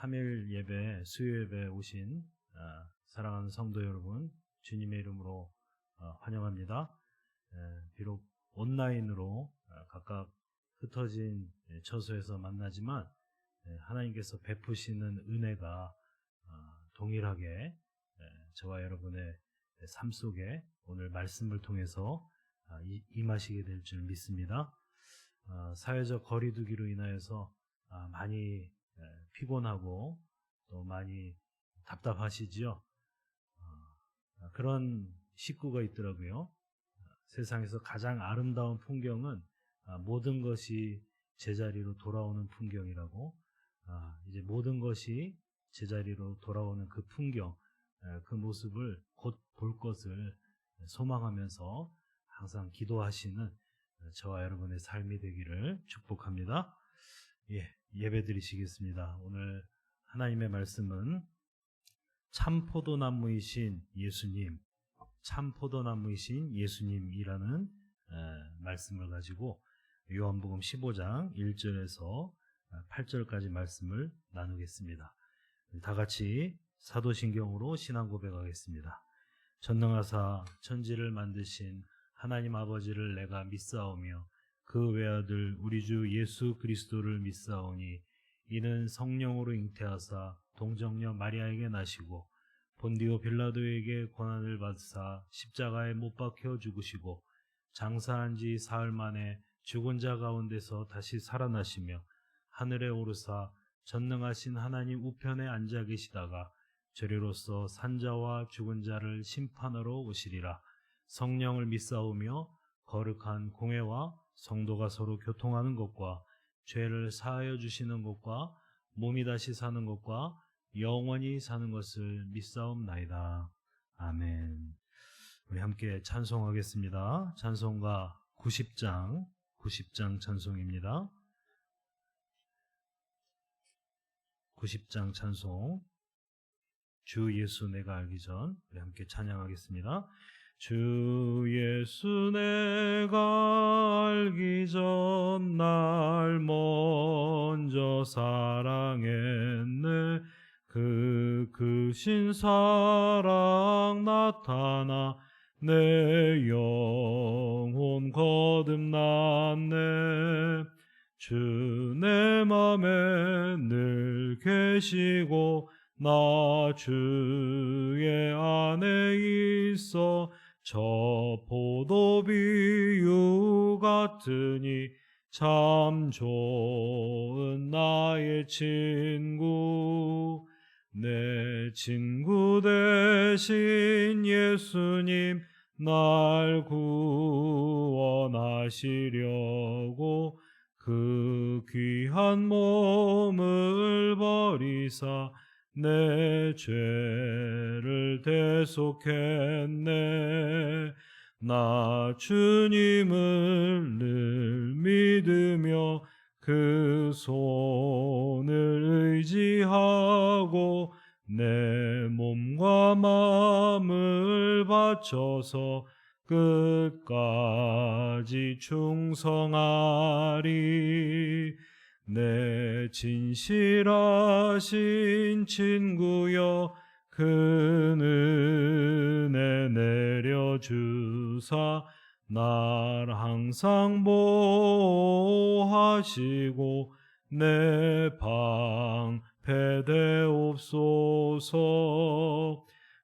3일 예배, 수요 예배 오신 사랑하는 성도 여러분, 주님의 이름으로 환영합니다. 비록 온라인으로 각각 흩어진 처소에서 만나지만 하나님께서 베푸시는 은혜가 동일하게 저와 여러분의 삶 속에 오늘 말씀을 통해서 임하시게 될 줄 믿습니다. 사회적 거리두기로 인하여서 많이 피곤하고 또 많이 답답하시지요. 그런 식구가 있더라고요. 세상에서 가장 아름다운 풍경은 모든 것이 제자리로 돌아오는 풍경이라고. 이제 모든 것이 제자리로 돌아오는 그 풍경, 그 모습을 곧 볼 것을 소망하면서 항상 기도하시는 저와 여러분의 삶이 되기를 축복합니다. 예배 드리시겠습니다. 오늘 하나님의 말씀은 참포도나무이신 예수님, 참포도나무이신 예수님이라는 말씀을 가지고 요한복음 15장 1절에서 8절까지 말씀을 나누겠습니다. 다 같이 사도신경으로 신앙 고백하겠습니다. 전능하사 천지를 만드신 하나님 아버지를 내가 믿사오며 그 외아들 우리 주 예수 그리스도를 믿사오니 이는 성령으로 잉태하사 동정녀 마리아에게 나시고 본디오 빌라도에게 고난을 받으사 십자가에 못 박혀 죽으시고 장사한 지 사흘 만에 죽은 자 가운데서 다시 살아나시며 하늘에 오르사 전능하신 하나님 우편에 앉아 계시다가 저리로서 산자와 죽은 자를 심판하러 오시리라. 성령을 믿사오며 거룩한 공회와 성도가 서로 교통하는 것과 죄를 사하여 주시는 것과 몸이 다시 사는 것과 영원히 사는 것을 믿사옵나이다. 아멘. 우리 함께 찬송하겠습니다. 찬송가 90장 찬송입니다. 90장 찬송, 주 예수 내가 알기 전, 우리 함께 찬양하겠습니다. 주 예수 내가 알기 전 날 먼저 사랑했네. 그 크신 사랑 나타나 내 영혼 거듭났네. 주 내 맘에 늘 계시고 나 주의 안에 있어 저 포도 비유 같으니 참 좋은 나의 친구. 내 친구 되신 예수님 날 구원하시려고 그 귀한 몸을 버리사 내 죄를 대속했네. 나 주님을 늘 믿으며 그 손을 의지하고 내 몸과 마음을 바쳐서 끝까지 충성하리. 내 진실하신 친구여 그 은혜 내려주사 날 항상 보호하시고 내 방패 되옵소서.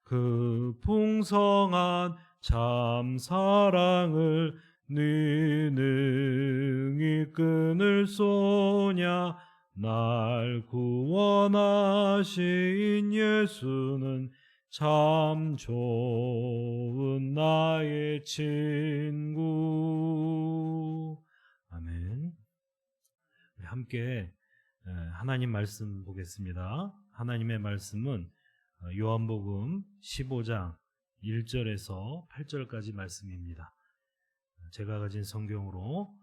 그 풍성한 참 사랑을 네 능히 끊을 소냐. 날 구원하신 예수는 참 좋은 나의 친구. 아멘. 함께 하나님 말씀 보겠습니다. 하나님의 말씀은 요한복음 15장 1절에서 8절까지 말씀입니다. 제가 가진 성경으로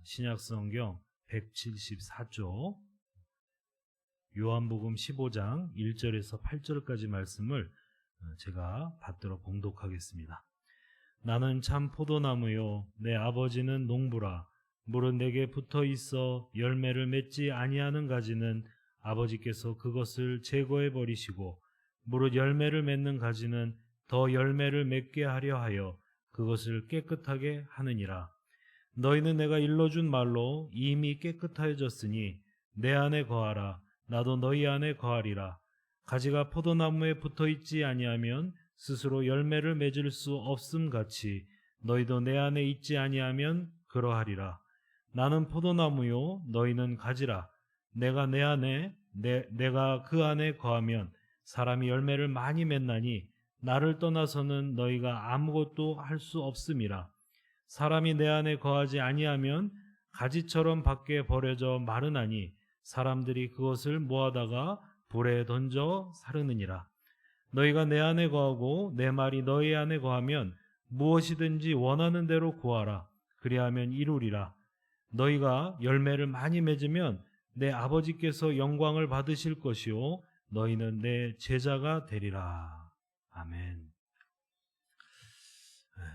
신약성경 174쪽 요한복음 15장 1절에서 8절까지 말씀을 제가 받들어 봉독하겠습니다. 나는 참 포도나무요 내 아버지는 농부라. 물은 내게 붙어 있어 열매를 맺지 아니하는 가지는 아버지께서 그것을 제거해 버리시고 무릇 열매를 맺는 가지는 더 열매를 맺게 하려 하여 그것을 깨끗하게 하느니라. 너희는 내가 일러준 말로 이미 깨끗하여졌으니 내 안에 거하라. 나도 너희 안에 거하리라. 가지가 포도나무에 붙어있지 아니하면 스스로 열매를 맺을 수 없음 같이 너희도 내 안에 있지 아니하면 그러하리라. 나는 포도나무요 너희는 가지라. 내가 내 안에 내가 그 안에 거하면 사람이 열매를 많이 맺나니 나를 떠나서는 너희가 아무것도 할 수 없음이라. 사람이 내 안에 거하지 아니하면 가지처럼 밖에 버려져 마르나니 사람들이 그것을 모아다가 불에 던져 사르느니라. 너희가 내 안에 거하고 내 말이 너희 안에 거하면 무엇이든지 원하는 대로 구하라. 그리하면 이루리라. 너희가 열매를 많이 맺으면 내 아버지께서 영광을 받으실 것이요 너희는 내 제자가 되리라. 아멘.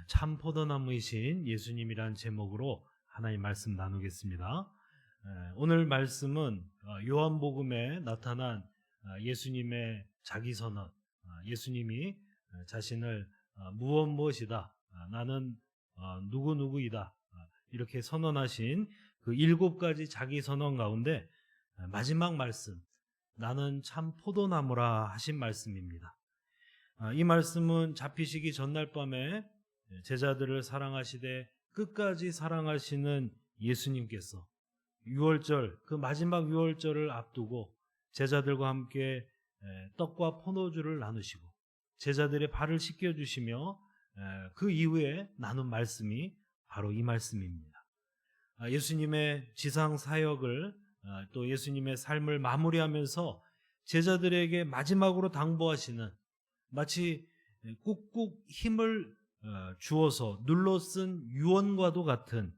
참 포도나무이신 예수님이란 제목으로 하나님 말씀 나누겠습니다. 오늘 말씀은 요한복음에 나타난 예수님의 자기선언, 예수님이 자신을 무엇이다, 나는 누구이다 이렇게 선언하신 그 7가지 자기선언 가운데 마지막 말씀, 나는 참 포도나무라 하신 말씀입니다. 이 말씀은 잡히시기 전날 밤에 제자들을 사랑하시되 끝까지 사랑하시는 예수님께서 유월절, 그 마지막 유월절을 앞두고 제자들과 함께 떡과 포도주를 나누시고 제자들의 발을 씻겨주시며 그 이후에 나눈 말씀이 바로 이 말씀입니다. 예수님의 지상 사역을 또 예수님의 삶을 마무리하면서 제자들에게 마지막으로 당부하시는, 마치 꾹꾹 힘을 주어서 눌러 쓴 유언과도 같은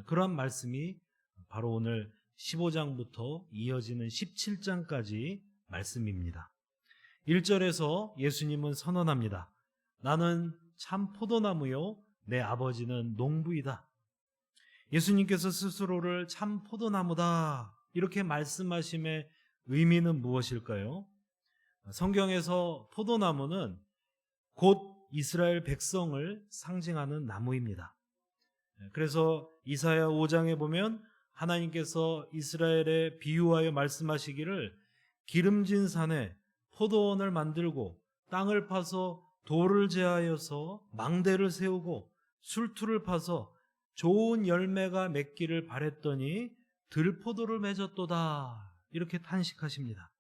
그러한 말씀이 바로 오늘 15장부터 이어지는 17장까지 말씀입니다. 1절에서 예수님은 선언합니다. 나는 참 포도나무요 내 아버지는 농부이다. 예수님께서 스스로를 참 포도나무다 이렇게 말씀하심의 의미는 무엇일까요? 성경에서 포도나무는 곧 이스라엘 백성을 상징하는 나무입니다. 그래서 이사야 5장에 보면 하나님께서 이스라엘에 비유하여 말씀하시기를 기름진 산에 포도원을 만들고 땅을 파서 돌을 제하여서 망대를 세우고 술투를 파서 좋은 열매가 맺기를 바랬더니 들포도를 맺었도다 이렇게 탄식하십니다.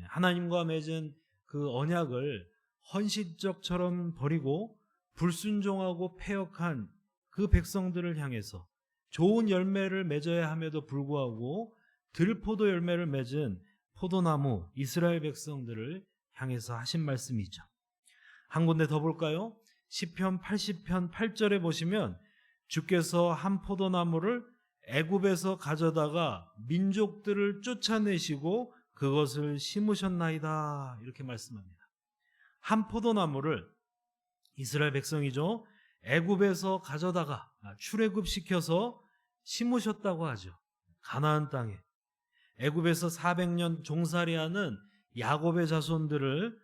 하나님과 맺은 그 언약을 헌신적처럼 버리고 불순종하고 패역한 그 백성들을 향해서 좋은 열매를 맺어야 함에도 불구하고 들포도 열매를 맺은 포도나무 이스라엘 백성들을 향해서 하신 말씀이죠. 한 군데 더 볼까요? 시편 80편 8절에 보시면 주께서 한 포도나무를 애굽에서 가져다가 민족들을 쫓아내시고 그것을 심으셨나이다 이렇게 말씀합니다. 한 포도나무를 이스라엘 백성이죠. 애굽에서 가져다가 출애굽시켜서 심으셨다고 하죠. 가나안 땅에. 애굽에서 400년 종살이하는 야곱의 자손들을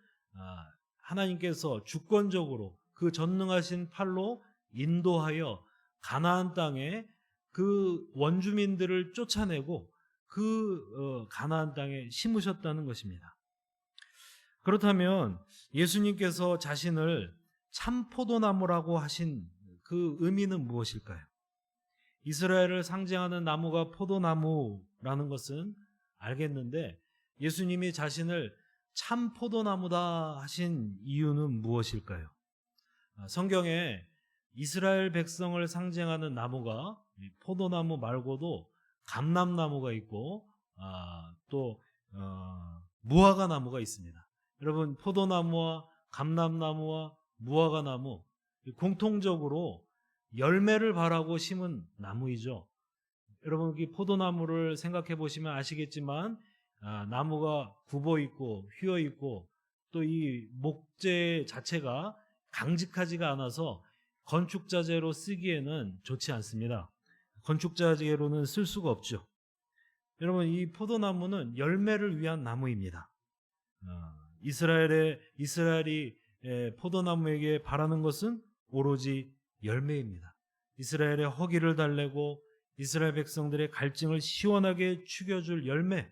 하나님께서 주권적으로 그 전능하신 팔로 인도하여 가나안 땅에 그 원주민들을 쫓아내고 그 가나안 땅에 심으셨다는 것입니다. 그렇다면 예수님께서 자신을 참 포도나무라고 하신 그 의미는 무엇일까요? 이스라엘을 상징하는 나무가 포도나무라는 것은 알겠는데 예수님이 자신을 참 포도나무다 하신 이유는 무엇일까요? 성경에 이스라엘 백성을 상징하는 나무가 포도나무 말고도 감람나무가 있고 또 무화과 나무가 있습니다. 여러분, 포도나무와 감람나무와 무화과 나무 공통적으로 열매를 바라고 심은 나무이죠. 여러분, 이 포도나무를 생각해 보시면 아시겠지만 나무가 굽어 있고 휘어 있고 또 이 목재 자체가 강직하지가 않아서 건축자재로 쓰기에는 좋지 않습니다. 건축자재로는 쓸 수가 없죠. 여러분, 이 포도나무는 열매를 위한 나무입니다. 이스라엘이 포도나무에게 바라는 것은 오로지 열매입니다. 이스라엘의 허기를 달래고 이스라엘 백성들의 갈증을 시원하게 죽여줄 열매.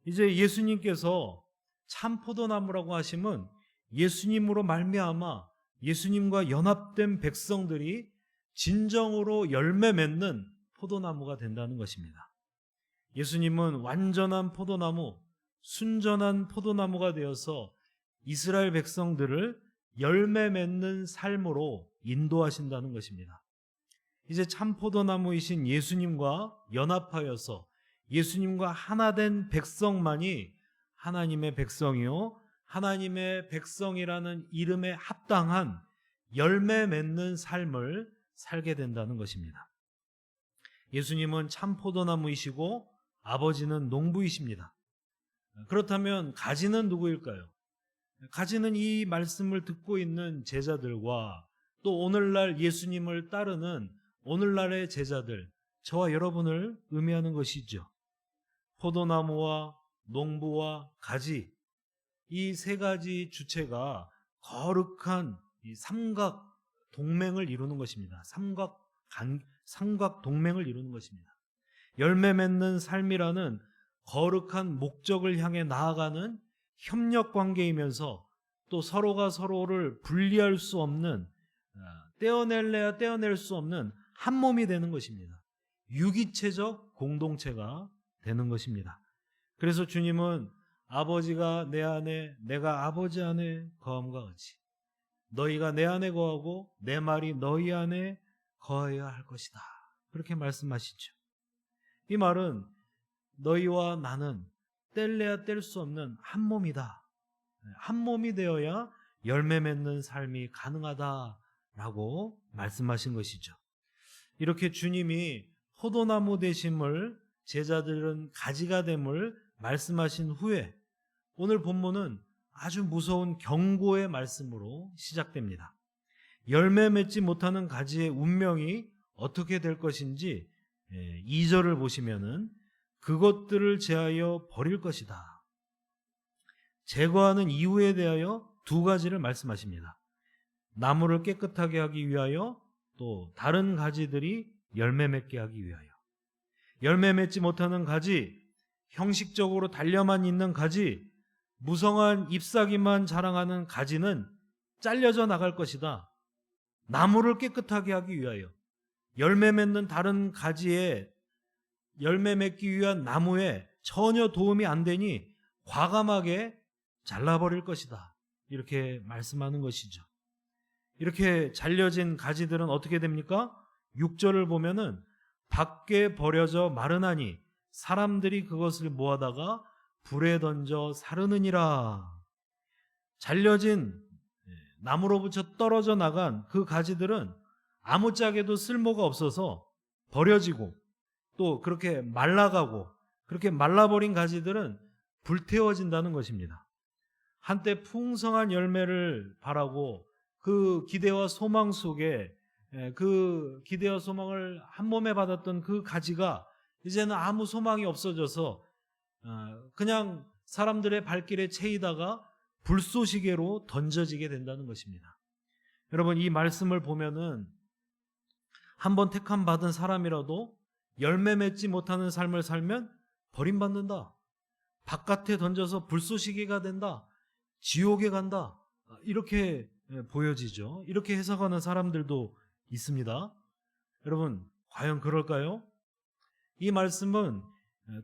이제 예수님께서 참 포도나무라고 하시면 예수님으로 말미암아 예수님과 연합된 백성들이 진정으로 열매 맺는 포도나무가 된다는 것입니다. 예수님은 완전한 포도나무, 순전한 포도나무가 되어서 이스라엘 백성들을 열매 맺는 삶으로 인도하신다는 것입니다. 이제 참 포도나무이신 예수님과 연합하여서 예수님과 하나 된 백성만이 하나님의 백성이요, 하나님의 백성이라는 이름에 합당한 열매 맺는 삶을 살게 된다는 것입니다. 예수님은 참 포도나무이시고 아버지는 농부이십니다. 그렇다면 가지는 누구일까요? 가지는 이 말씀을 듣고 있는 제자들과 또 오늘날 예수님을 따르는 오늘날의 제자들, 저와 여러분을 의미하는 것이죠. 포도나무와 농부와 가지, 이 세 가지 주체가 거룩한 이 삼각 동맹을 이루는 것입니다. 삼각 동맹을 이루는 것입니다. 열매 맺는 삶이라는 거룩한 목적을 향해 나아가는 협력 관계이면서 또 서로가 서로를 분리할 수 없는, 떼어낼래야 떼어낼 수 없는 한 몸이 되는 것입니다. 유기체적 공동체가 되는 것입니다. 그래서 주님은 아버지가 내 안에, 내가 아버지 안에 거함과 같이 너희가 내 안에 거하고 내 말이 너희 안에 거해야 할 것이다, 그렇게 말씀하시죠. 이 말은 너희와 나는 뗄래야 뗄 수 없는 한 몸이다. 한 몸이 되어야 열매 맺는 삶이 가능하다라고 말씀하신 것이죠. 이렇게 주님이 포도나무 되심을, 제자들은 가지가 됨을 말씀하신 후에 오늘 본문은 아주 무서운 경고의 말씀으로 시작됩니다. 열매 맺지 못하는 가지의 운명이 어떻게 될 것인지 2절을 보시면은 그것들을 제하여 버릴 것이다. 제거하는 이유에 대하여 두 가지를 말씀하십니다. 나무를 깨끗하게 하기 위하여, 또 다른 가지들이 열매 맺게 하기 위하여. 열매 맺지 못하는 가지, 형식적으로 달려만 있는 가지, 무성한 잎사귀만 자랑하는 가지는 잘려져 나갈 것이다. 나무를 깨끗하게 하기 위하여, 열매 맺는 다른 가지에, 열매 맺기 위한 나무에 전혀 도움이 안 되니 과감하게 잘라버릴 것이다, 이렇게 말씀하는 것이죠. 이렇게 잘려진 가지들은 어떻게 됩니까? 6절을 보면은 밖에 버려져 마르나니 사람들이 그것을 모아다가 불에 던져 사르느니라. 잘려진 나무로부터 떨어져 나간 그 가지들은 아무짝에도 쓸모가 없어서 버려지고, 또 그렇게 말라가고, 그렇게 말라버린 가지들은 불태워진다는 것입니다. 한때 풍성한 열매를 바라고 그 기대와 소망 속에, 그 기대와 소망을 한 몸에 받았던 그 가지가 이제는 아무 소망이 없어져서 그냥 사람들의 발길에 채이다가 불쏘시개로 던져지게 된다는 것입니다. 여러분, 이 말씀을 보면은 한번 택함 받은 사람이라도 열매 맺지 못하는 삶을 살면 버림받는다, 바깥에 던져서 불쏘시개가 된다, 지옥에 간다, 이렇게 보여지죠. 이렇게 해석하는 사람들도 있습니다. 여러분, 과연 그럴까요? 이 말씀은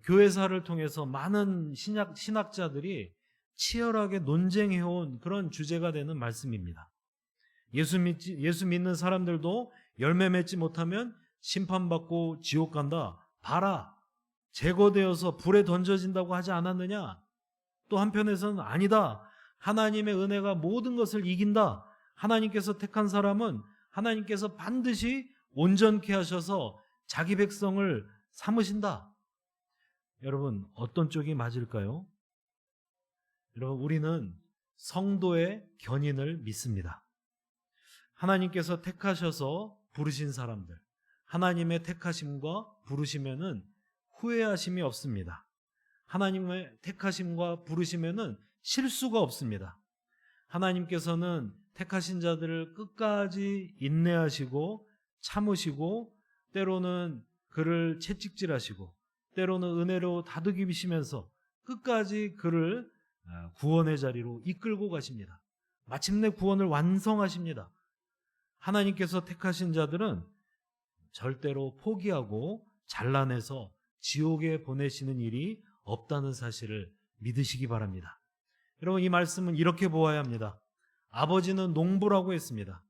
교회사를 통해서 많은 신학자들이 치열하게 논쟁해온 그런 주제가 되는 말씀입니다. 예수 믿는 사람들도 열매 맺지 못하면 심판받고 지옥 간다, 봐라, 제거되어서 불에 던져진다고 하지 않았느냐? 또 한편에서는 아니다, 하나님의 은혜가 모든 것을 이긴다, 하나님께서 택한 사람은 하나님께서 반드시 온전케 하셔서 자기 백성을 삼으신다. 여러분, 어떤 쪽이 맞을까요? 여러분, 우리는 성도의 견인을 믿습니다. 하나님께서 택하셔서 부르신 사람들, 하나님의 택하심과 부르시면은 후회하심이 없습니다. 하나님의 택하심과 부르심에는 실수가 없습니다. 하나님께서는 택하신 자들을 끝까지 인내하시고 참으시고 때로는 그를 채찍질하시고 때로는 은혜로 다독이시면서 끝까지 그를 구원의 자리로 이끌고 가십니다. 마침내 구원을 완성하십니다. 하나님께서 택하신 자들은 절대로 포기하고 잘라내서 지옥에 보내시는 일이 없다는 사실을 믿으시기 바랍니다. 여러분, 이 말씀은 이렇게 보아야 합니다. 아버지는 농부라고 했습니다.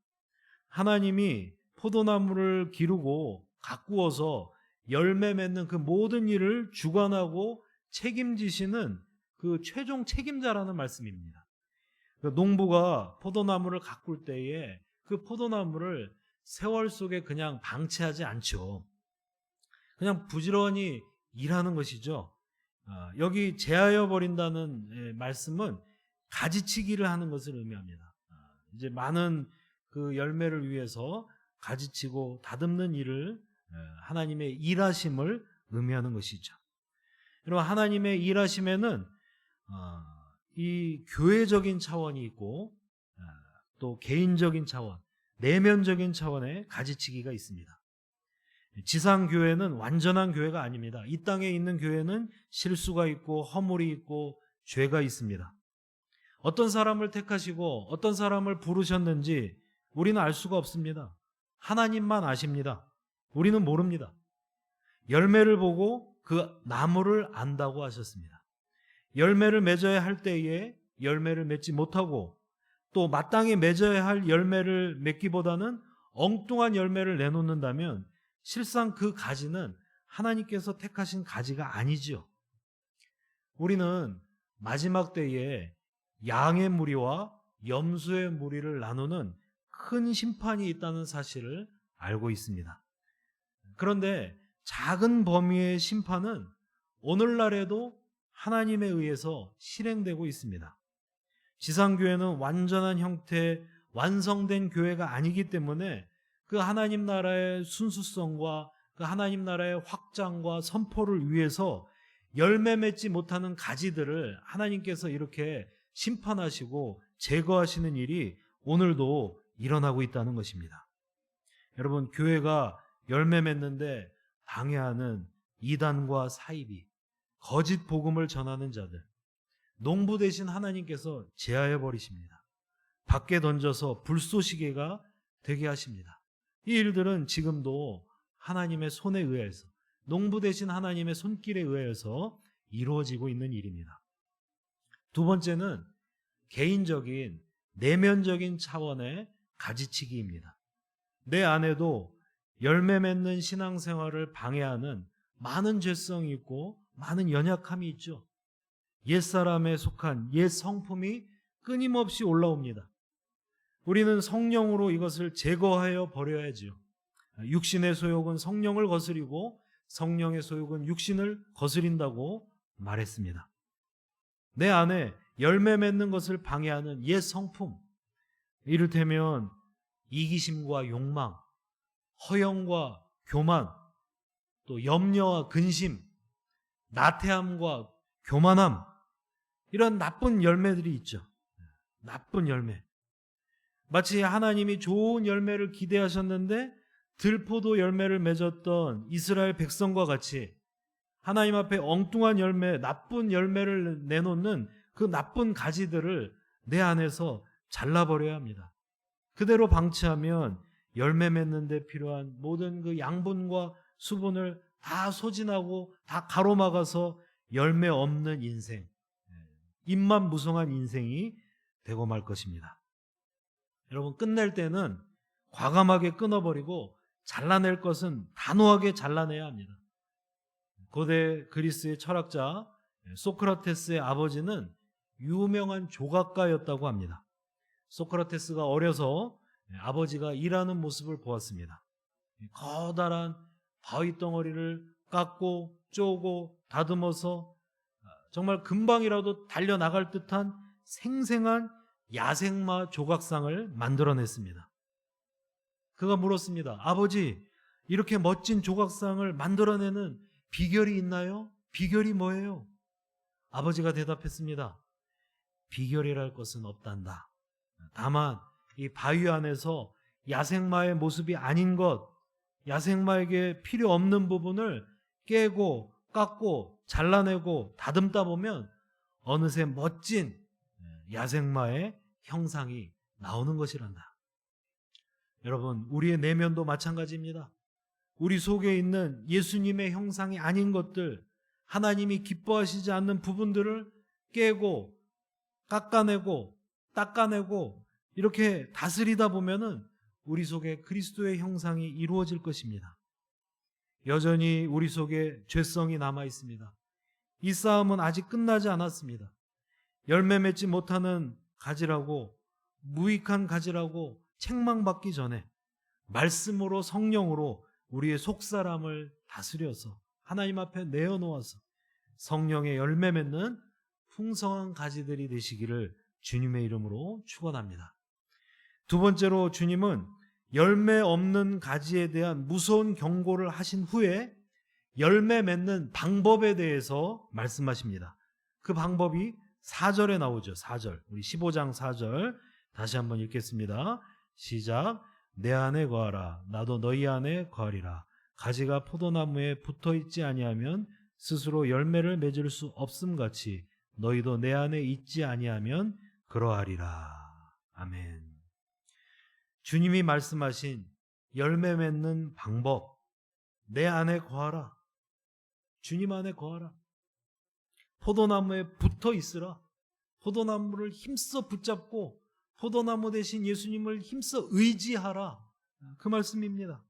하나님이 포도나무를 기르고 가꾸어서 열매 맺는 그 모든 일을 주관하고 책임지시는 그 최종 책임자라는 말씀입니다. 농부가 포도나무를 가꿀 때에 그 포도나무를 세월 속에 그냥 방치하지 않죠. 그냥 부지런히 일하는 것이죠. 여기 제하여 버린다는 말씀은 가지치기를 하는 것을 의미합니다. 이제 많은 그 열매를 위해서 가지치고 다듬는 일을 하나님의 일하심을 의미하는 것이죠. 여러분, 하나님의 일하심에는 이 교회적인 차원이 있고 또 개인적인 차원, 내면적인 차원의 가지치기가 있습니다. 지상교회는 완전한 교회가 아닙니다. 이 땅에 있는 교회는 실수가 있고 허물이 있고 죄가 있습니다. 어떤 사람을 택하시고 어떤 사람을 부르셨는지 우리는 알 수가 없습니다. 하나님만 아십니다. 우리는 모릅니다. 열매를 보고 그 나무를 안다고 하셨습니다. 열매를 맺어야 할 때에 열매를 맺지 못하고 또 마땅히 맺어야 할 열매를 맺기보다는 엉뚱한 열매를 내놓는다면 실상 그 가지는 하나님께서 택하신 가지가 아니지요. 우리는 마지막 때에 양의 무리와 염소의 무리를 나누는 큰 심판이 있다는 사실을 알고 있습니다. 그런데 작은 범위의 심판은 오늘날에도 하나님에 의해서 실행되고 있습니다. 지상교회는 완전한 형태의 완성된 교회가 아니기 때문에 그 하나님 나라의 순수성과 그 하나님 나라의 확장과 선포를 위해서 열매 맺지 못하는 가지들을 하나님께서 이렇게 심판하시고 제거하시는 일이 오늘도 일어나고 있다는 것입니다. 여러분, 교회가 열매 맺는데 방해하는 이단과 사이비, 거짓 복음을 전하는 자들, 농부 대신 하나님께서 제하여 버리십니다. 밖에 던져서 불쏘시개가 되게 하십니다. 이 일들은 지금도 하나님의 손에 의해서, 농부 대신 하나님의 손길에 의해서 이루어지고 있는 일입니다. 두 번째는 개인적인 내면적인 차원의 가지치기입니다. 내 안에도 열매 맺는 신앙생활을 방해하는 많은 죄성이 있고 많은 연약함이 있죠. 옛사람에 속한 옛 성품이 끊임없이 올라옵니다. 우리는 성령으로 이것을 제거하여 버려야지요. 육신의 소욕은 성령을 거스리고 성령의 소욕은 육신을 거스린다고 말했습니다. 내 안에 열매 맺는 것을 방해하는 옛 성품, 이를테면 이기심과 욕망, 허영과 교만, 또 염려와 근심, 나태함과 교만함, 이런 나쁜 열매들이 있죠. 나쁜 열매. 마치 하나님이 좋은 열매를 기대하셨는데 들포도 열매를 맺었던 이스라엘 백성과 같이 하나님 앞에 엉뚱한 열매, 나쁜 열매를 내놓는 그 나쁜 가지들을 내 안에서 잘라버려야 합니다. 그대로 방치하면 열매 맺는 데 필요한 모든 그 양분과 수분을 다 소진하고 다 가로막아서 열매 없는 인생, 입만 무성한 인생이 되고 말 것입니다. 여러분, 끝낼 때는 과감하게 끊어버리고 잘라낼 것은 단호하게 잘라내야 합니다. 고대 그리스의 철학자 소크라테스의 아버지는 유명한 조각가였다고 합니다. 소크라테스가 어려서 아버지가 일하는 모습을 보았습니다. 커다란 바위 덩어리를 깎고 쪼고 다듬어서 정말 금방이라도 달려나갈 듯한 생생한 야생마 조각상을 만들어냈습니다. 그가 물었습니다. 아버지, 이렇게 멋진 조각상을 만들어내는 비결이 있나요? 비결이 뭐예요? 아버지가 대답했습니다. 비결이랄 것은 없단다. 다만 이 바위 안에서 야생마의 모습이 아닌 것, 야생마에게 필요 없는 부분을 깨고 깎고 잘라내고 다듬다 보면 어느새 멋진 야생마의 형상이 나오는 것이란다. 여러분, 우리의 내면도 마찬가지입니다. 우리 속에 있는 예수님의 형상이 아닌 것들, 하나님이 기뻐하시지 않는 부분들을 깨고 깎아내고 닦아내고 이렇게 다스리다 보면은 우리 속에 그리스도의 형상이 이루어질 것입니다. 여전히 우리 속에 죄성이 남아 있습니다. 이 싸움은 아직 끝나지 않았습니다. 열매 맺지 못하는 가지라고, 무익한 가지라고 책망받기 전에 말씀으로, 성령으로 우리의 속사람을 다스려서 하나님 앞에 내어놓아서 성령의 열매 맺는 풍성한 가지들이 되시기를 주님의 이름으로 축원합니다. 두 번째로 주님은 열매 없는 가지에 대한 무서운 경고를 하신 후에 열매 맺는 방법에 대해서 말씀하십니다. 그 방법이 4절에 나오죠. 4절. 우리 15장 4절 다시 한번 읽겠습니다. 시작. 내 안에 거하라. 나도 너희 안에 거하리라. 가지가 포도나무에 붙어있지 아니하면 스스로 열매를 맺을 수 없음같이 너희도 내 안에 있지 아니하면 그러하리라. 아멘. 주님이 말씀하신 열매 맺는 방법, 내 안에 거하라. 주님 안에 거하라. 포도나무에 붙어 있으라. 포도나무를 힘써 붙잡고 포도나무 대신 예수님을 힘써 의지하라. 그 말씀입니다.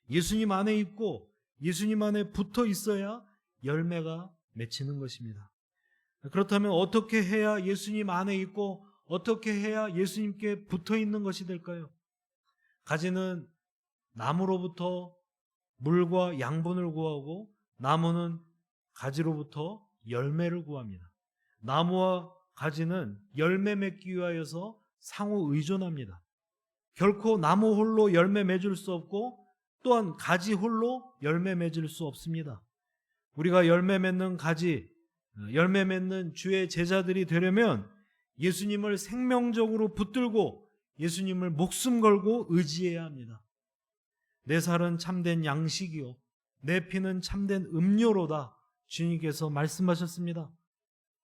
예수님 안에 있고 예수님 안에 붙어 있어야 열매가 맺히는 것입니다. 그렇다면 어떻게 해야 예수님 안에 있고 어떻게 해야 예수님께 붙어 있는 것이 될까요? 가지는 나무로부터 물과 양분을 구하고 나무는 가지로부터 열매를 구합니다. 나무와 가지는 열매 맺기 위하여서 상호 의존합니다. 결코 나무 홀로 열매 맺을 수 없고 또한 가지 홀로 열매 맺을 수 없습니다. 우리가 열매 맺는 가지, 열매 맺는 주의 제자들이 되려면 예수님을 생명적으로 붙들고 예수님을 목숨 걸고 의지해야 합니다. 내 살은 참된 양식이요 내 피는 참된 음료로다. 주님께서 말씀하셨습니다.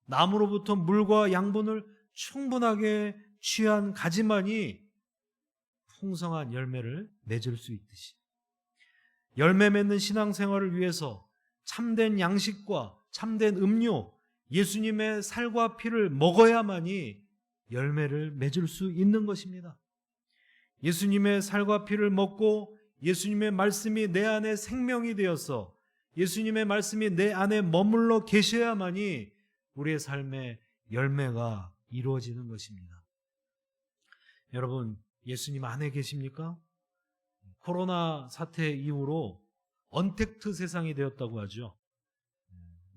나무로부터 물과 양분을 충분하게 취한 가지만이 풍성한 열매를 맺을 수 있듯이 열매 맺는 신앙생활을 위해서 참된 양식과 참된 음료, 예수님의 살과 피를 먹어야만이 열매를 맺을 수 있는 것입니다. 예수님의 살과 피를 먹고 예수님의 말씀이 내 안에 생명이 되어서 예수님의 말씀이 내 안에 머물러 계셔야만이 우리의 삶의 열매가 이루어지는 것입니다. 여러분, 예수님 안에 계십니까? 코로나 사태 이후로 언택트 세상이 되었다고 하죠.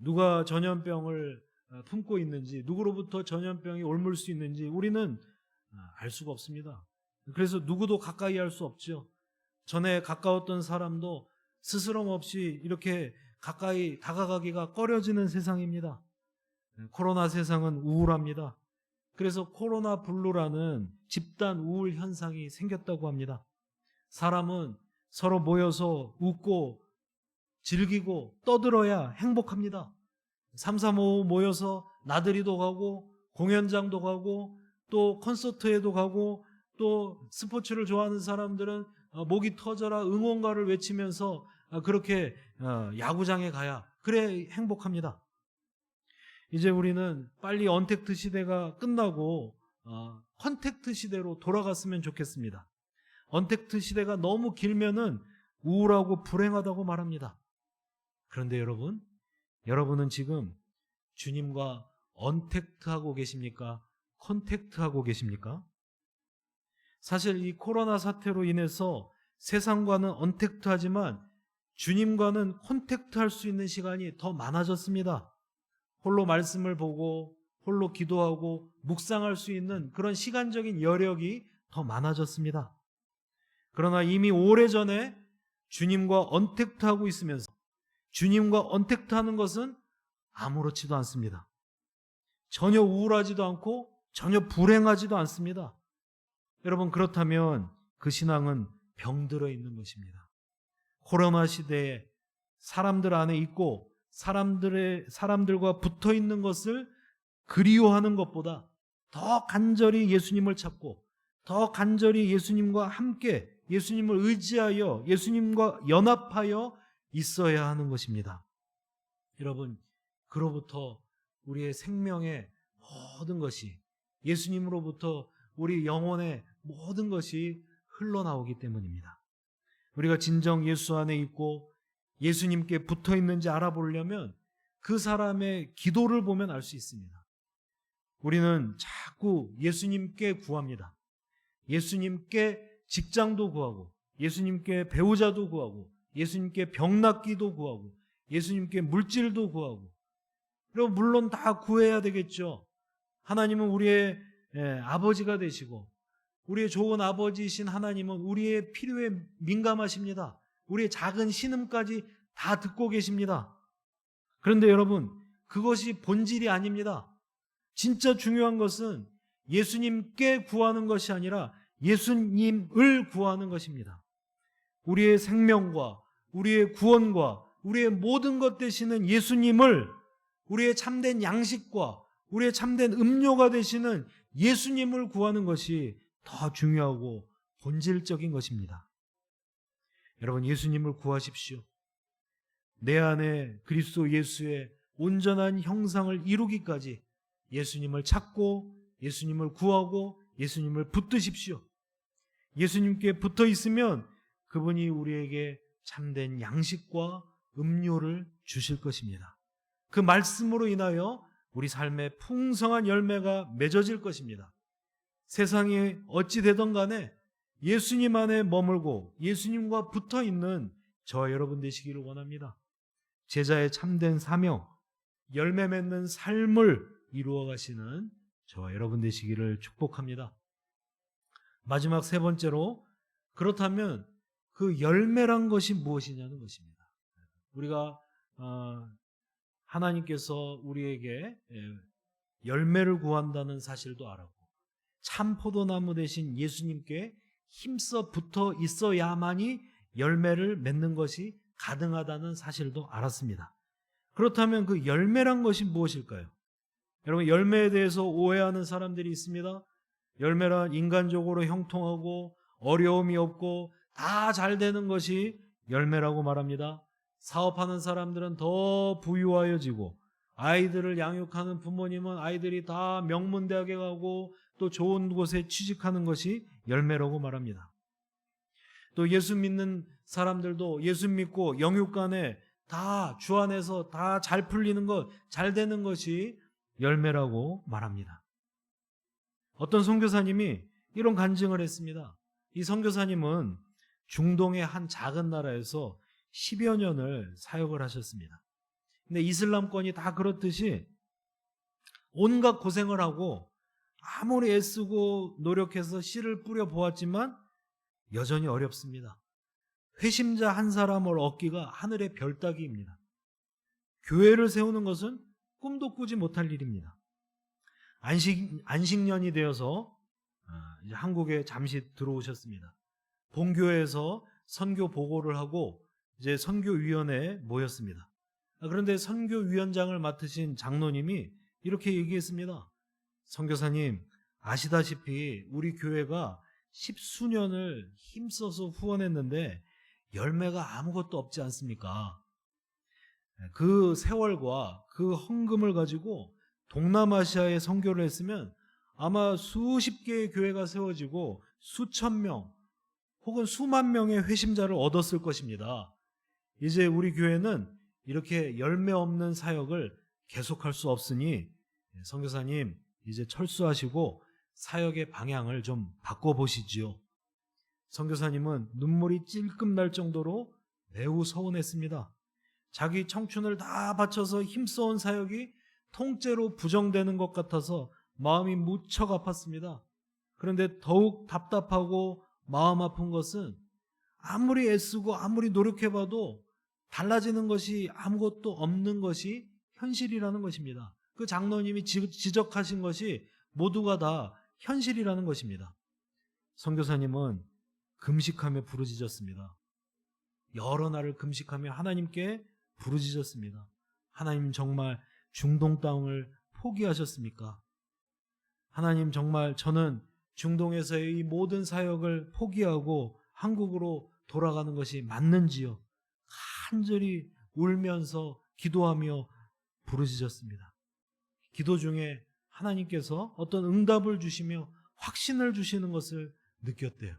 누가 전염병을 품고 있는지, 누구로부터 전염병이 옮을 수 있는지 우리는 알 수가 없습니다. 그래서 누구도 가까이 할 수 없죠. 전에 가까웠던 사람도 스스럼 없이 이렇게 가까이 다가가기가 꺼려지는 세상입니다. 코로나 세상은 우울합니다. 그래서 코로나 블루라는 집단 우울 현상이 생겼다고 합니다. 사람은 서로 모여서 웃고 즐기고 떠들어야 행복합니다. 3, 3, 5 모여서 나들이도 가고 공연장도 가고 또 콘서트에도 가고 또 스포츠를 좋아하는 사람들은 목이 터져라 응원가를 외치면서 그렇게 야구장에 가야 그래 행복합니다. 이제 우리는 빨리 언택트 시대가 끝나고 컨택트 시대로 돌아갔으면 좋겠습니다. 언택트 시대가 너무 길면은 우울하고 불행하다고 말합니다. 그런데 여러분은 지금 주님과 언택트하고 계십니까? 컨택트하고 계십니까? 사실 이 코로나 사태로 인해서 세상과는 언택트하지만 주님과는 콘택트할 수 있는 시간이 더 많아졌습니다. 홀로 말씀을 보고 홀로 기도하고 묵상할 수 있는 그런 시간적인 여력이 더 많아졌습니다. 그러나 이미 오래전에 주님과 언택트하고 있으면서 주님과 언택트하는 것은 아무렇지도 않습니다. 전혀 우울하지도 않고 전혀 불행하지도 않습니다. 여러분, 그렇다면 그 신앙은 병들어 있는 것입니다. 코로나 시대에 사람들 안에 있고 사람들과 붙어 있는 것을 그리워하는 것보다 더 간절히 예수님을 찾고 더 간절히 예수님과 함께 예수님을 의지하여 예수님과 연합하여 있어야 하는 것입니다. 여러분, 그로부터 우리의 생명의 모든 것이, 예수님으로부터 우리 영혼의 모든 것이 흘러나오기 때문입니다. 우리가 진정 예수 안에 있고 예수님께 붙어 있는지 알아보려면 그 사람의 기도를 보면 알 수 있습니다. 우리는 자꾸 예수님께 구합니다. 예수님께 직장도 구하고, 예수님께 배우자도 구하고, 예수님께 병낫기도 구하고, 예수님께 물질도 구하고. 그럼 물론 다 구해야 되겠죠. 하나님은 우리의 아버지가 되시고, 우리의 좋은 아버지이신 하나님은 우리의 필요에 민감하십니다. 우리의 작은 신음까지 다 듣고 계십니다. 그런데 여러분, 그것이 본질이 아닙니다. 진짜 중요한 것은 예수님께 구하는 것이 아니라 예수님을 구하는 것입니다. 우리의 생명과 우리의 구원과 우리의 모든 것 되시는 예수님을, 우리의 참된 양식과 우리의 참된 음료가 되시는 예수님을 구하는 것이 더 중요하고 본질적인 것입니다. 여러분, 예수님을 구하십시오. 내 안에 그리스도 예수의 온전한 형상을 이루기까지 예수님을 찾고 예수님을 구하고 예수님을 붙드십시오. 예수님께 붙어 있으면 그분이 우리에게 참된 양식과 음료를 주실 것입니다. 그 말씀으로 인하여 우리 삶의 풍성한 열매가 맺어질 것입니다. 세상이 어찌 되든 간에 예수님 안에 머물고 예수님과 붙어 있는 저와 여러분 되시기를 원합니다. 제자의 참된 사명, 열매 맺는 삶을 이루어 가시는 저와 여러분 되시기를 축복합니다. 마지막 세 번째로, 그렇다면 그 열매란 것이 무엇이냐는 것입니다. 우리가 하나님께서 우리에게 열매를 구한다는 사실도 알았고, 참 포도나무 대신 예수님께 힘써 붙어 있어야만이 열매를 맺는 것이 가능하다는 사실도 알았습니다. 그렇다면 그 열매란 것이 무엇일까요? 여러분, 열매에 대해서 오해하는 사람들이 있습니다. 열매란 인간적으로 형통하고 어려움이 없고 다 잘 되는 것이 열매라고 말합니다. 사업하는 사람들은 더 부유하여지고, 아이들을 양육하는 부모님은 아이들이 다 명문대학에 가고 또 좋은 곳에 취직하는 것이 열매라고 말합니다. 또 예수 믿는 사람들도 예수 믿고 영육간에 다 주 안에서 다 잘 풀리는 것, 잘 되는 것이 열매라고 말합니다. 어떤 선교사님이 이런 간증을 했습니다. 이 선교사님은 중동의 한 작은 나라에서 10여 년을 사역을 하셨습니다. 근데 이슬람권이 다 그렇듯이 온갖 고생을 하고 아무리 애쓰고 노력해서 씨를 뿌려 보았지만 여전히 어렵습니다. 회심자 한 사람을 얻기가 하늘의 별 따기입니다. 교회를 세우는 것은 꿈도 꾸지 못할 일입니다. 안식년이 되어서 이제 한국에 잠시 들어오셨습니다. 본교회에서 선교 보고를 하고 이제 선교위원회에 모였습니다. 그런데 선교위원장을 맡으신 장로님이 이렇게 얘기했습니다. 선교사님, 아시다시피 우리 교회가 10수년을 힘써서 후원했는데 열매가 아무것도 없지 않습니까? 그 세월과 그 헌금을 가지고 동남아시아에 선교를 했으면 아마 수십 개의 교회가 세워지고 수천 명 혹은 수만 명의 회심자를 얻었을 것입니다. 이제 우리 교회는 이렇게 열매 없는 사역을 계속할 수 없으니 선교사님, 이제 철수하시고 사역의 방향을 좀 바꿔보시지요. 선교사님은 눈물이 찔끔 날 정도로 매우 서운했습니다. 자기 청춘을 다 바쳐서 힘써온 사역이 통째로 부정되는 것 같아서 마음이 무척 아팠습니다. 그런데 더욱 답답하고 마음 아픈 것은 아무리 애쓰고 아무리 노력해봐도 달라지는 것이 아무것도 없는 것이 현실이라는 것입니다. 그 장로님이 지적하신 것이 모두가 다 현실이라는 것입니다. 선교사님은 금식하며 부르짖었습니다. 여러 날을 금식하며 하나님께 부르짖었습니다. 하나님 정말 중동 땅을 포기하셨습니까? 하나님 정말 저는 중동에서의 이 모든 사역을 포기하고 한국으로 돌아가는 것이 맞는지요? 간절히 울면서 기도하며 부르짖었습니다. 기도 중에 하나님께서 어떤 응답을 주시며 확신을 주시는 것을 느꼈대요.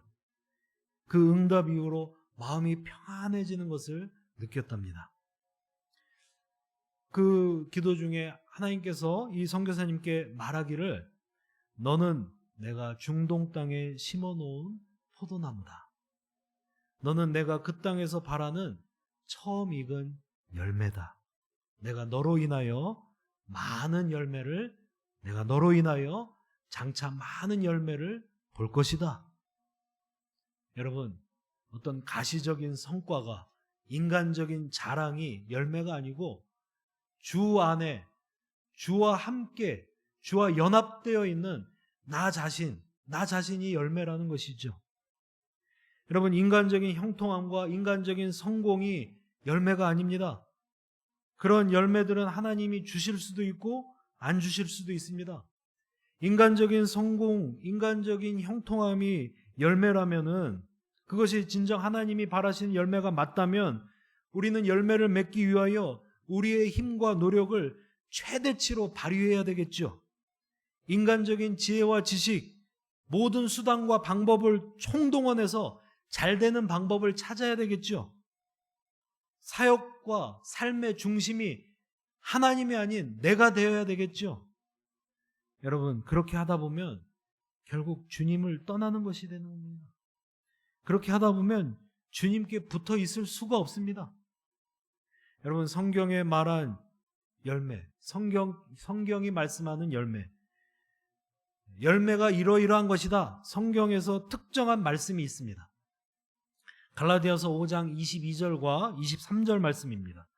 그 응답 이후로 마음이 평안해지는 것을 느꼈답니다. 그 기도 중에 하나님께서 이 선교사님께 말하기를 너는 내가 중동 땅에 심어놓은 포도나무다. 너는 내가 그 땅에서 바라는 처음 익은 열매다. 내가 너로 인하여 많은 열매를, 내가 너로 인하여 장차 많은 열매를 볼 것이다. 여러분, 어떤 가시적인 성과가, 인간적인 자랑이 열매가 아니고 주 안에 주와 함께 주와 연합되어 있는 나 자신이 열매라는 것이죠. 여러분, 인간적인 형통함과 인간적인 성공이 열매가 아닙니다. 그런 열매들은 하나님이 주실 수도 있고 안 주실 수도 있습니다. 인간적인 성공, 인간적인 형통함이 열매라면은 그것이 진정 하나님이 바라시는 열매가 맞다면 우리는 열매를 맺기 위하여 우리의 힘과 노력을 최대치로 발휘해야 되겠죠. 인간적인 지혜와 지식, 모든 수단과 방법을 총동원해서 잘 되는 방법을 찾아야 되겠죠. 사역과 삶의 중심이 하나님이 아닌 내가 되어야 되겠죠. 여러분, 그렇게 하다 보면 결국 주님을 떠나는 것이 되는 겁니다. 그렇게 하다 보면 주님께 붙어 있을 수가 없습니다. 여러분, 성경에 말한 열매, 성경이 말씀하는 열매가 이러이러한 것이다. 성경에서 특정한 말씀이 있습니다. 갈라디아서 5장 22절과 23절 말씀입니다.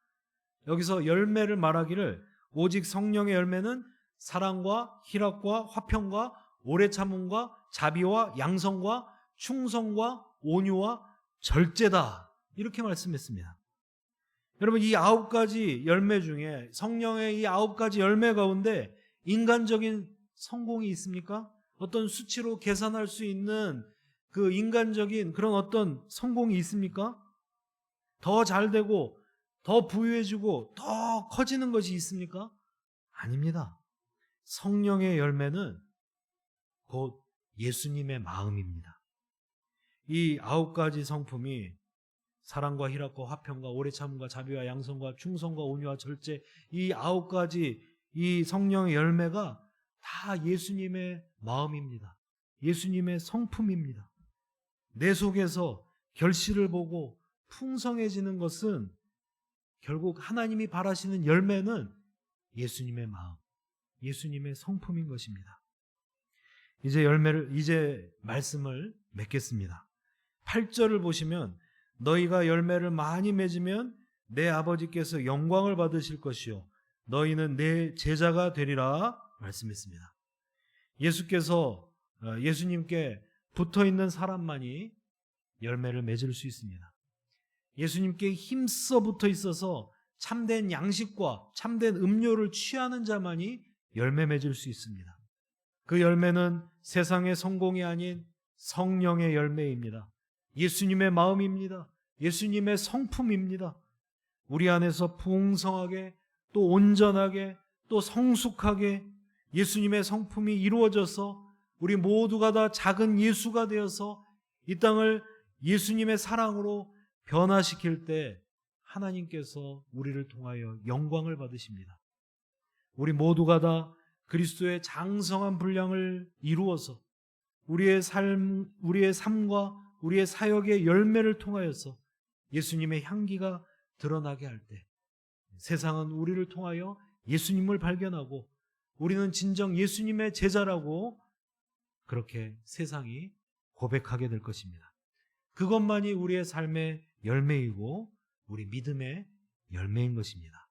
여기서 열매를 말하기를 오직 성령의 열매는 사랑과 희락과 화평과 오래 참음과 자비와 양성과 충성과 온유와 절제다. 이렇게 말씀했습니다. 여러분, 이 9가지 열매 중에 성령의 이 9가지 열매 가운데 인간적인 성공이 있습니까? 어떤 수치로 계산할 수 있는 그 인간적인 그런 어떤 성공이 있습니까? 더 잘되고 더 부유해지고 더 커지는 것이 있습니까? 아닙니다. 성령의 열매는 곧 예수님의 마음입니다. 이 9가지 성품이 사랑과 희락과 화평과 오래 참음과 자비와 양성과 충성과 온유와 절제, 이 9가지 이 성령의 열매가 다 예수님의 마음입니다. 예수님의 성품입니다. 내 속에서 결실을 보고 풍성해지는 것은 결국 하나님이 바라시는 열매는 예수님의 마음, 예수님의 성품인 것입니다. 이제 말씀을 맺겠습니다. 8절을 보시면 너희가 열매를 많이 맺으면 내 아버지께서 영광을 받으실 것이요 너희는 내 제자가 되리라 말씀했습니다. 예수님께 붙어있는 사람만이 열매를 맺을 수 있습니다. 예수님께 힘써 붙어 있어서 참된 양식과 참된 음료를 취하는 자만이 열매 맺을 수 있습니다. 그 열매는 세상의 성공이 아닌 성령의 열매입니다. 예수님의 마음입니다. 예수님의 성품입니다. 우리 안에서 풍성하게 또 온전하게 또 성숙하게 예수님의 성품이 이루어져서 우리 모두가 다 작은 예수가 되어서 이 땅을 예수님의 사랑으로 변화시킬 때 하나님께서 우리를 통하여 영광을 받으십니다. 우리 모두가 다 그리스도의 장성한 분량을 이루어서 우리의 삶과 우리의 사역의 열매를 통하여서 예수님의 향기가 드러나게 할 때 세상은 우리를 통하여 예수님을 발견하고 우리는 진정 예수님의 제자라고 그렇게 세상이 고백하게 될 것입니다. 그것만이 우리의 삶의 열매이고 우리 믿음의 열매인 것입니다.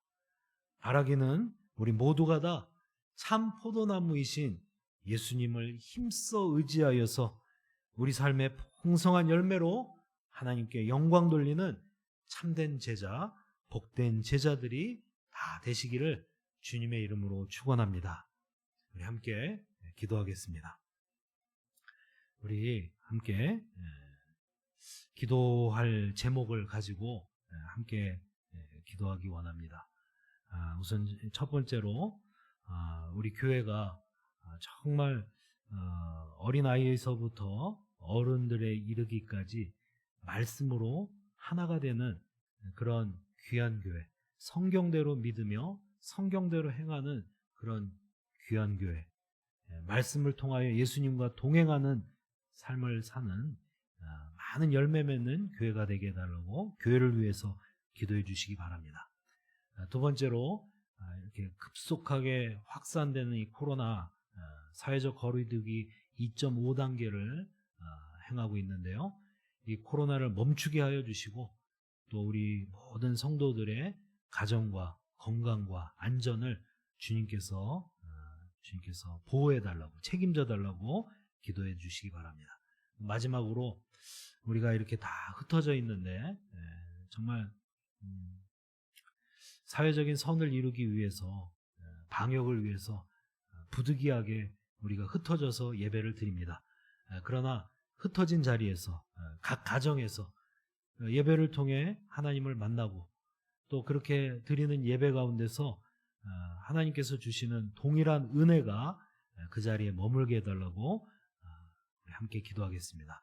바라기는 우리 모두가 다 참 포도나무이신 예수님을 힘써 의지하여서 우리 삶의 풍성한 열매로 하나님께 영광 돌리는 참된 제자, 복된 제자들이 다 되시기를 주님의 이름으로 축원합니다. 우리 함께 기도하겠습니다. 우리 함께 기도할 제목을 가지고 함께 기도하기 원합니다. 우선 첫 번째로 우리 교회가 정말 어린아이에서부터 어른들에 이르기까지 말씀으로 하나가 되는 그런 귀한 교회, 성경대로 믿으며 성경대로 행하는 그런 귀한 교회, 말씀을 통하여 예수님과 동행하는 삶을 사는 많은 열매 맺는 교회가 되게 해달라고 교회를 위해서 기도해 주시기 바랍니다. 두 번째로 이렇게 급속하게 확산되는 이 코로나 사회적 거리두기 2.5단계를 행하고 있는데요. 이 코로나를 멈추게 하여 주시고 또 우리 모든 성도들의 가정과 건강과 안전을 주님께서 보호해 달라고, 책임져 달라고 기도해 주시기 바랍니다. 마지막으로 우리가 이렇게 다 흩어져 있는데 정말 사회적인 선을 이루기 위해서, 방역을 위해서 부득이하게 우리가 흩어져서 예배를 드립니다. 그러나 흩어진 자리에서, 각 가정에서 예배를 통해 하나님을 만나고 또 그렇게 드리는 예배 가운데서 하나님께서 주시는 동일한 은혜가 그 자리에 머물게 해달라고 함께 기도하겠습니다.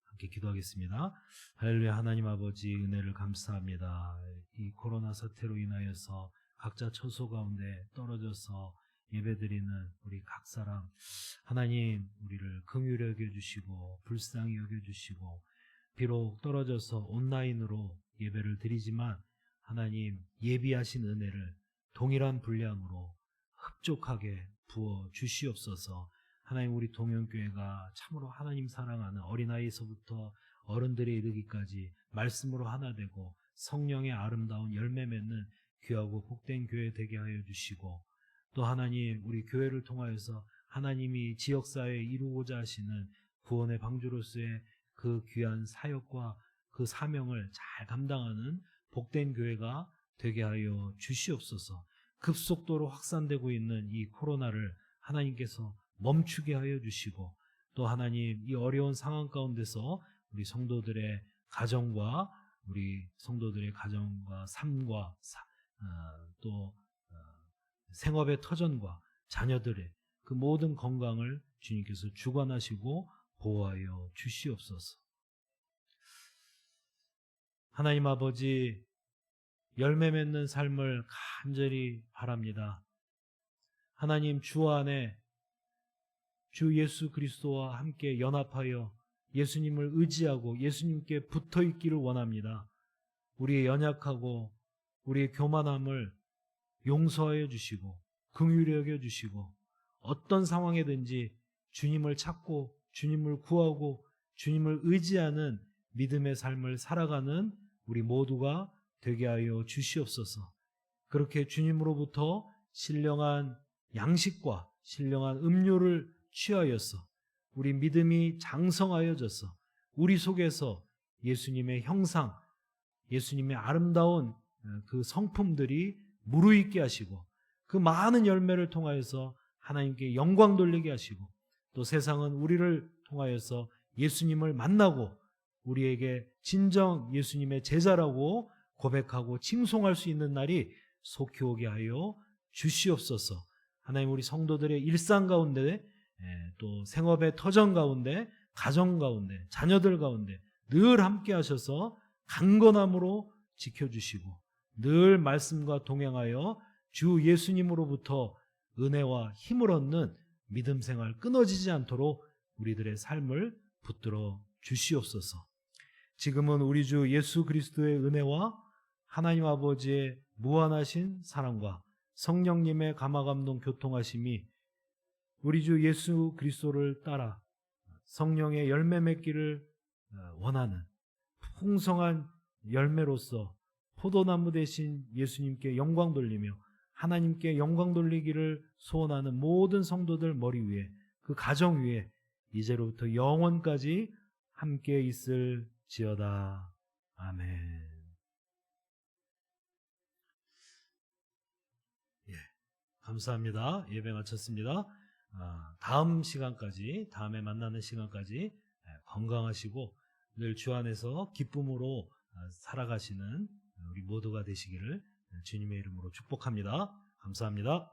함께 기도하겠습니다. 할렐루야. 하나님 아버지, 은혜를 감사합니다. 이 코로나 사태로 인하여서 각자 처소 가운데 떨어져서 예배드리는 우리 각 사람, 하나님 우리를 긍휼히 여겨주시고 불쌍히 여겨주시고, 비록 떨어져서 온라인으로 예배를 드리지만 하나님 예비하신 은혜를 동일한 분량으로 흡족하게 부어 주시옵소서. 하나님, 우리 동영교회가 참으로 하나님 사랑하는 어린아이에서부터 어른들에 이르기까지 말씀으로 하나 되고 성령의 아름다운 열매 맺는 귀하고 복된 교회 되게 하여 주시고, 또 하나님 우리 교회를 통하여서 하나님이 지역사회에 이루고자 하시는 구원의 방주로서의 그 귀한 사역과 그 사명을 잘 감당하는 복된 교회가 되게 하여 주시옵소서. 급속도로 확산되고 있는 이 코로나를 하나님께서 멈추게 하여 주시고, 또 하나님 이 어려운 상황 가운데서 우리 성도들의 가정과 삶과 또 생업의 터전과 자녀들의 그 모든 건강을 주님께서 주관하시고 보호하여 주시옵소서. 하나님 아버지, 열매 맺는 삶을 간절히 바랍니다. 하나님, 주 안에 주 예수 그리스도와 함께 연합하여 예수님을 의지하고 예수님께 붙어 있기를 원합니다. 우리의 연약하고 우리의 교만함을 용서하여 주시고 긍휼히 여겨 주시고, 어떤 상황이든지 주님을 찾고 주님을 구하고 주님을 의지하는 믿음의 삶을 살아가는 우리 모두가 되게 하여 주시옵소서. 그렇게 주님으로부터 신령한 양식과 신령한 음료를 취하여서 우리 믿음이 장성하여져서 우리 속에서 예수님의 형상, 예수님의 아름다운 그 성품들이 무르익게 하시고 그 많은 열매를 통하여서 하나님께 영광 돌리게 하시고, 또 세상은 우리를 통하여서 예수님을 만나고 우리에게 진정 예수님의 제자라고 고백하고 칭송할 수 있는 날이 속히 오게 하여 주시옵소서. 하나님, 우리 성도들의 일상 가운데, 또 생업의 터전 가운데, 가정 가운데, 자녀들 가운데 늘 함께 하셔서 강건함으로 지켜주시고 늘 말씀과 동행하여 주 예수님으로부터 은혜와 힘을 얻는 믿음 생활 끊어지지 않도록 우리들의 삶을 붙들어 주시옵소서. 지금은 우리 주 예수 그리스도의 은혜와 하나님 아버지의 무한하신 사랑과 성령님의 감화감동 교통하심이 우리 주 예수 그리스도를 따라 성령의 열매 맺기를 원하는 풍성한 열매로서 포도나무 대신 예수님께 영광 돌리며 하나님께 영광 돌리기를 소원하는 모든 성도들 머리 위에, 그 가정 위에 이제로부터 영원까지 함께 있을지어다. 아멘. 예, 감사합니다. 예배 마쳤습니다. 다음 시간까지, 다음에 만나는 시간까지 건강하시고 늘 주 안에서 기쁨으로 살아가시는 우리 모두가 되시기를 주님의 이름으로 축복합니다. 감사합니다.